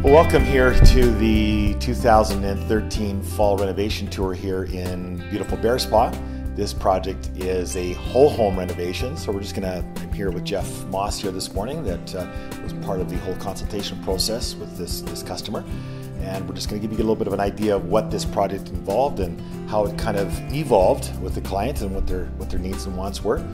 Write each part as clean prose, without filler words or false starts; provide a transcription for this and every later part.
Well, welcome here to the 2013 Fall Renovation Tour here in beautiful Bearspaw. This project is a whole home renovation, so I'm here with Jeff Moss here this morning that was part of the whole consultation process with this customer. And we're just going to give you a little bit of an idea of what this project involved and how it kind of evolved with the client and what their needs and wants were.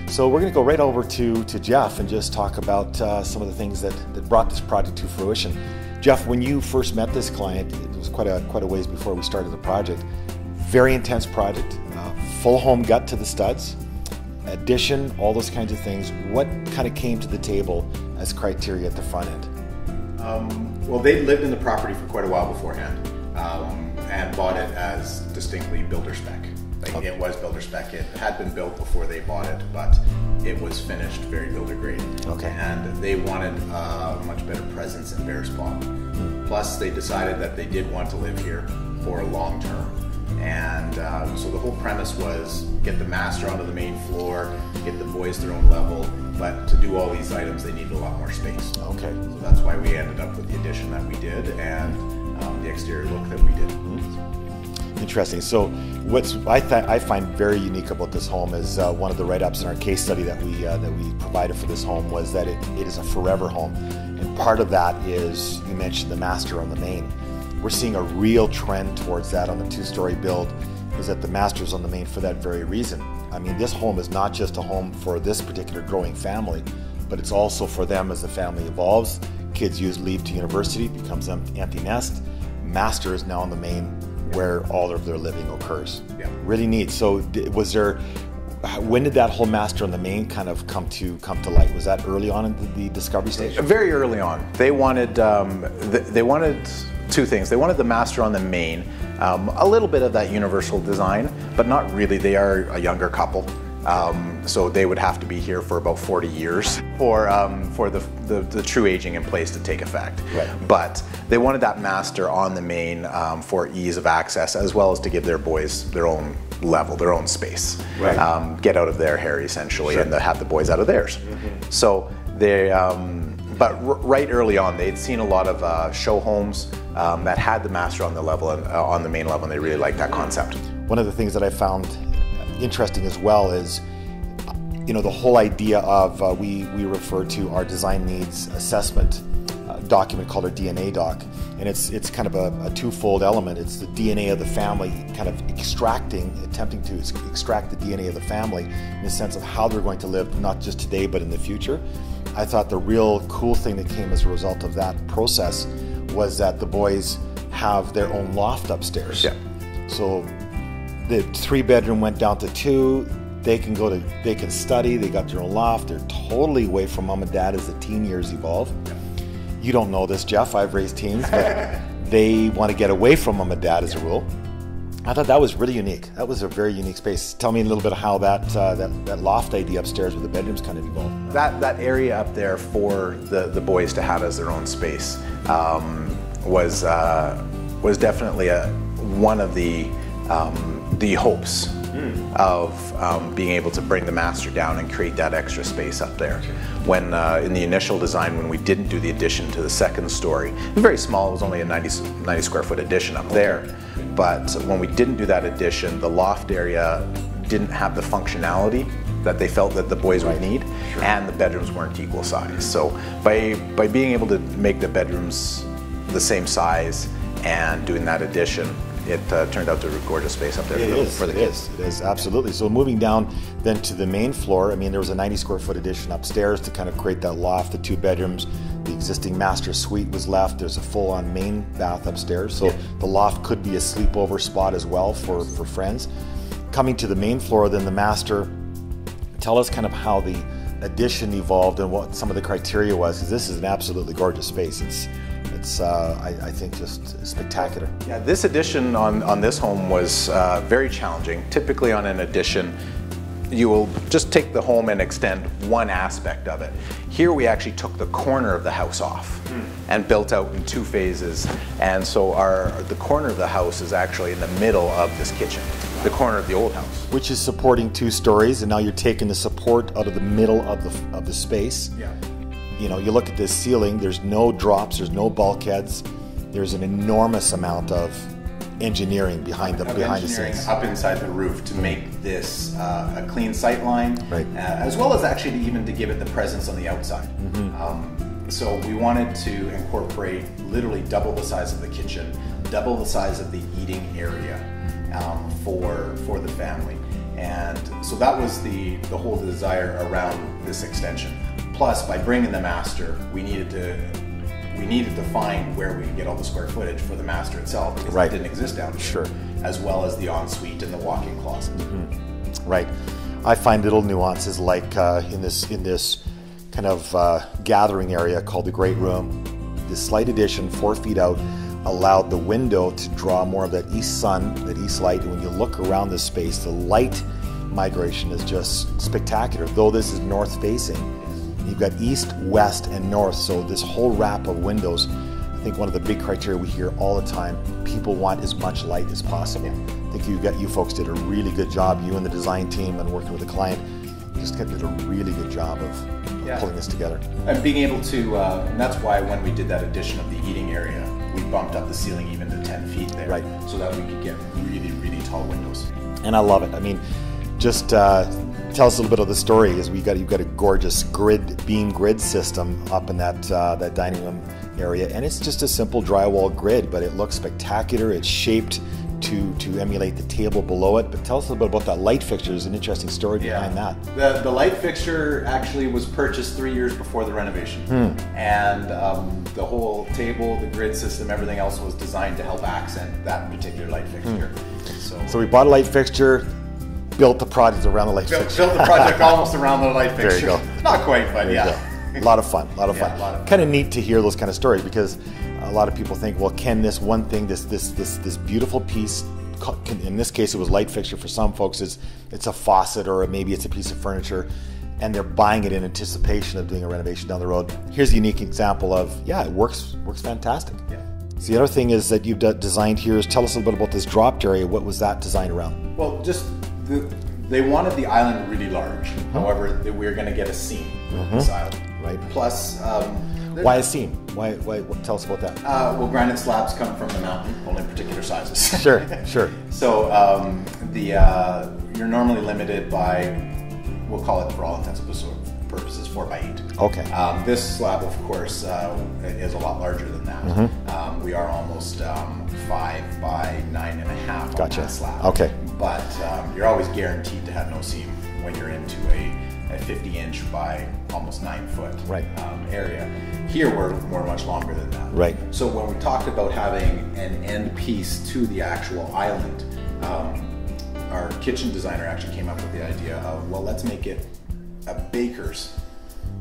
So we're going to go right over to Jeff and just talk about some of the things that brought this project to fruition. Jeff, when you first met this client, it was quite a ways before we started the project. Very intense project, full home gut to the studs, addition, all those kinds of things. What kind of came to the table as criteria at the front end? Well, they lived in the property for quite a while beforehand and bought it as distinctly builder spec. Okay. It was builder spec. It had been built before they bought it, but it was finished very builder grade. Okay. And they wanted a much better presence in Bearspaw. Plus, they decided that they did want to live here for a long term. And so the whole premise was get the master onto the main floor, get the boys their own level, but to do all these items they needed a lot more space. Okay. So that's why we ended up with the addition that we did and the exterior look that we did. Interesting. So what I find very unique about this home is one of the write-ups in our case study that we provided for this home was that it is a forever home. And part of that is, you mentioned the master on the main. We're seeing a real trend towards that on the two-story build, is that the master's on the main for that very reason. I mean, this home is not just a home for this particular growing family, but it's also for them as the family evolves. Kids leave to university, becomes empty nest. Master is now on the main where all of their living occurs. Yeah. Really neat. So when did that whole master on the main kind of come to light? Was that early on in the discovery stage? Very early on. They wanted two things. They wanted the master on the main, a little bit of that universal design, but not really. They are a younger couple. So they would have to be here for about 40 years for the true aging in place to take effect. Right. But they wanted that master on the main for ease of access, as well as to give their boys their own level, their own space. Right. Get out of their hair essentially, Sure. and have the boys out of theirs. Mm-hmm. So they, but right early on, they'd seen a lot of show homes that had the master on the level and on the main level, and they really liked that concept. One of the things that I found interesting as well is, the whole idea of we refer to our design needs assessment document called our DNA doc, and it's kind of a twofold element. It's the DNA of the family, kind of attempting to extract the DNA of the family in the sense of how they're going to live, not just today but in the future. I thought the real cool thing that came as a result of that process was that the boys have their own loft upstairs. Yeah. So the 3-bedroom went down to 2. They can study, they got their own loft, they're totally away from mom and dad as the teen years evolve. You don't know this, Jeff, I've raised teens, but they want to get away from mom and dad as a rule. I thought that was really unique. That was a very unique space. Tell me a little bit of how that loft idea upstairs with the bedrooms kind of evolved. That area up there for the boys to have as their own space was definitely one of the hopes of being able to bring the master down and create that extra space up there. When in the initial design, when we didn't do the addition to the second story, it was very small, it was only a 90 square foot addition up there. But when we didn't do that addition, the loft area didn't have the functionality that they felt that the boys would need, and the bedrooms weren't equal size. So by being able to make the bedrooms the same size and doing that addition, it turned out to a gorgeous space up there for the kids. It is, absolutely. So moving down then to the main floor, I mean, there was a 90 square foot addition upstairs to kind of create that loft, the 2 bedrooms. The existing master suite was left. There's a full-on main bath upstairs. So the loft could be a sleepover spot as well for friends. Coming to the main floor, then the master, tell us kind of how the addition evolved and what some of the criteria was, because this is an absolutely gorgeous space. It's I think just spectacular. Yeah, this addition on this home was very challenging. Typically on an addition, you will just take the home and extend one aspect of it. Here we actually took the corner of the house off and built out in 2 phases. And so the corner of the house is actually in the middle of this kitchen, the corner of the old house. Which is supporting 2 stories, and now you're taking the support out of the middle of the space. Yeah. you know, you look at this ceiling, there's no drops, there's no bulkheads. There's an enormous amount of engineering behind the scenes up inside the roof to make this a clean sight line, right. As well as actually even to give it the presence on the outside. So we wanted to incorporate literally double the size of the kitchen, double the size of the eating area for the family, and so that was the whole desire around this extension. Plus, by bringing the master, we needed to find where we could get all the square footage for the master itself, because it didn't exist down here. Sure. As well as the ensuite and the walk-in closet. Right. I find little nuances like in this kind of gathering area called the Great Room. This slight addition, 4 feet out, allowed the window to draw more of that east sun, that east light. And when you look around this space, the light migration is just spectacular. Though this is north facing, you've got east, west, and north. So this whole wrap of windows, I think one of the big criteria we hear all the time, people want as much light as possible. I think you folks did a really good job, you and the design team and working with the client, just did a really good job of pulling this together. And being able to, and that's why when we did that addition of the eating area, we bumped up the ceiling even to 10 feet there, so that we could get really, really tall windows. And I love it. I mean, just tell us a little bit of the story. Is you've got a gorgeous beam grid system up in that dining room area, and it's just a simple drywall grid, but it looks spectacular. It's shaped to emulate the table below it. But tell us a little bit about that light fixture. There's an interesting story behind that. The light fixture actually was purchased 3 years before the renovation, and the whole table, the grid system, everything else was designed to help accent that particular light fixture. So we bought a light fixture, built the project around the light fixture. Built the project almost around the light fixture. There you go. Not quite, but A lot of fun. Kind of neat to hear those kind of stories, because a lot of people think, well, can this one thing, this beautiful piece, in this case it was light fixture, for some folks it's a faucet or maybe it's a piece of furniture, and they're buying it in anticipation of doing a renovation down the road. Here's a unique example of, it works fantastic. So the other thing is that you've designed here is, tell us a little bit about this dropped area. What was that designed around? Well, they wanted the island really large. However, we were going to get a seam in this island. Right. Plus, why a seam? Why? Tell us about that. Well, granite slabs come from the mountain, only in particular sizes. Sure. So you're normally limited by, we'll call it for all intents and purposes, 4x8. Okay. This slab, of course, is a lot larger than that. We are almost 5 by 9.5 on that slab. Okay. But you're always guaranteed to have no seam when you're into a 50-inch by almost 9-foot area. Here we're much longer than that. Right. So when we talked about having an end piece to the actual island, our kitchen designer actually came up with the idea of, well, let's make it a baker's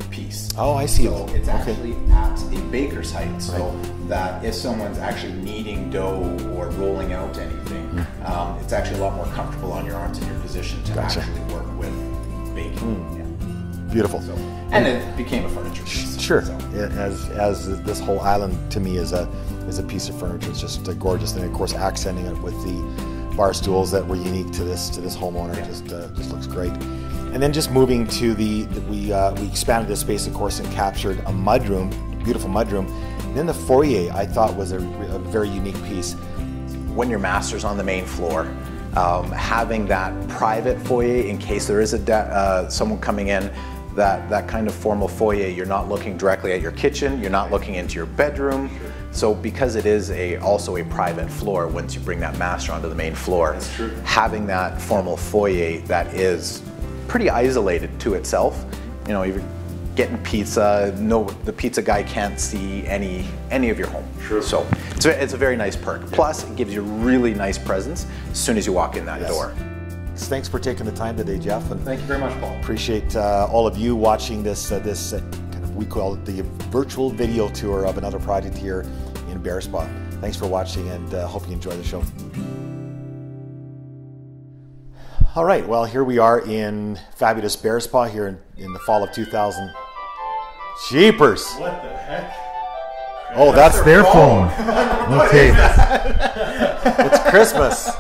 piece. Oh, I see. So it's actually at a baker's height, so that if someone's actually kneading dough or rolling out anything, it's actually a lot more comfortable on your arms in your position to actually work with baking. Beautiful. So, and it became a furniture piece. Sure. So. As this whole island to me is a piece of furniture. It's just gorgeous, and of course accenting it with the bar stools that were unique to this homeowner. Just looks great. And then just moving to we expanded this space, of course, and captured a mudroom, beautiful mudroom. And then the foyer, I thought, was a very unique piece. When your master's on the main floor, having that private foyer in case there is someone coming in, that kind of formal foyer, you're not looking directly at your kitchen, you're not looking into your bedroom. So because it is also a private floor, once you bring that master onto the main floor, having that formal foyer that is pretty isolated to itself. You know, you're getting pizza, the pizza guy can't see any of your home. So it's a very nice perk. Plus, it gives you really nice presence as soon as you walk in that door. Thanks for taking the time today, Jeff. And thank you very much, Paul. Appreciate all of you watching this kind of, we call it the virtual video tour of another project here in Bearspaw. Thanks for watching, and hope you enjoy the show. All right, well, here we are in fabulous Bearspaw here in the fall of 2000. Jeepers! What the heck? Oh, that's their phone. Okay. It's Christmas.